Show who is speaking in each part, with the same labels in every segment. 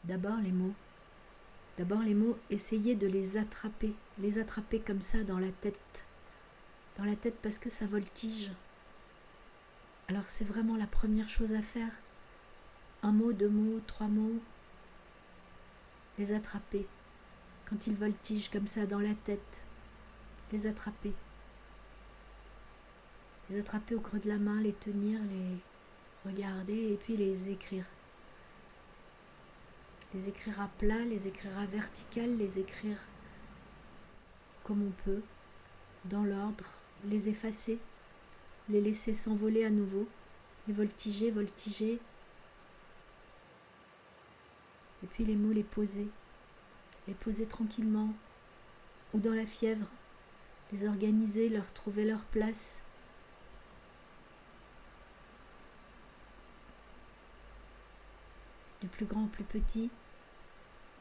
Speaker 1: D'abord les mots. D'abord les mots, essayez de les attraper comme ça dans la tête. Dans la tête parce que ça voltige. Alors c'est vraiment la première chose à faire. Un mot, deux mots, trois mots. Les attraper. Quand ils voltigent comme ça dans la tête. Les attraper. Les attraper au creux de la main, les tenir, les regarder et puis les écrire. Les écrire à plat, les écrire à vertical, les écrire comme on peut, dans l'ordre, les effacer, les laisser s'envoler à nouveau, et voltiger, voltiger. Et puis les mots, les poser tranquillement, ou dans la fièvre, les organiser, leur trouver leur place. Du plus grand au plus petit,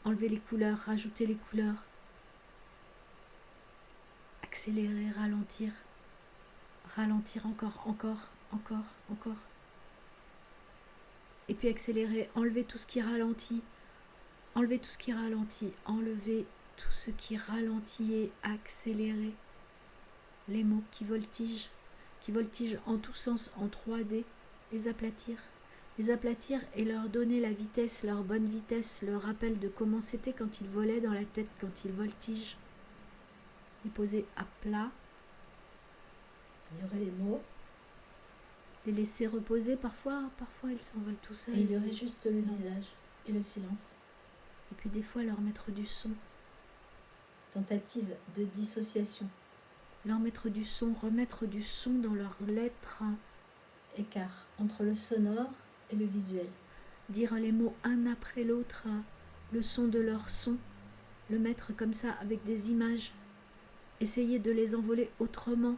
Speaker 1: enlever les couleurs, rajouter les couleurs, accélérer, ralentir, ralentir encore. Et puis accélérer, enlever tout ce qui ralentit, enlever tout ce qui ralentit et accélérer. Les mots qui voltigent en tous sens en 3D, les aplatir et leur donner la vitesse, leur bonne vitesse, le rappel de comment c'était quand ils volaient dans la tête, quand ils voltigent. Les poser à plat.
Speaker 2: Il y aurait les mots.
Speaker 1: Les laisser reposer, parfois ils s'envolent tout seuls.
Speaker 2: Et il y aurait juste le visage et le silence.
Speaker 1: Et puis des fois leur mettre du son.
Speaker 2: Tentative de dissociation.
Speaker 1: Leur mettre du son, remettre du son dans leurs lettres.
Speaker 2: Écart entre le sonore et le visuel.
Speaker 1: Dire les mots un après l'autre, le son de leur son, le mettre comme ça avec des images. Essayer de les envoler autrement.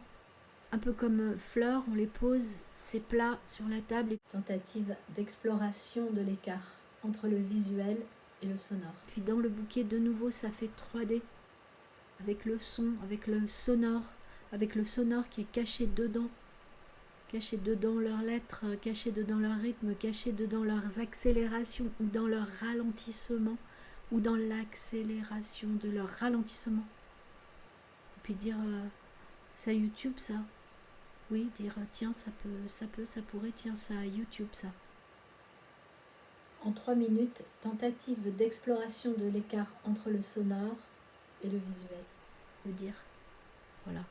Speaker 1: Un peu comme fleurs, on les pose, c'est plat sur la table.
Speaker 2: Tentative d'exploration de l'écart entre le visuel et le sonore.
Speaker 1: Puis dans le bouquet, de nouveau, ça fait 3D. Avec le son, avec le sonore qui est caché dedans leurs lettres, caché dedans leur rythme, caché dedans leurs accélérations ou dans leur ralentissement ou dans l'accélération de leur ralentissement. Et puis dire ça YouTube ça. Oui, dire tiens ça pourrait, tiens ça YouTube ça.
Speaker 2: En 3 minutes, tentative d'exploration de l'écart entre le sonore et le visuel.
Speaker 1: Le dire. Voilà.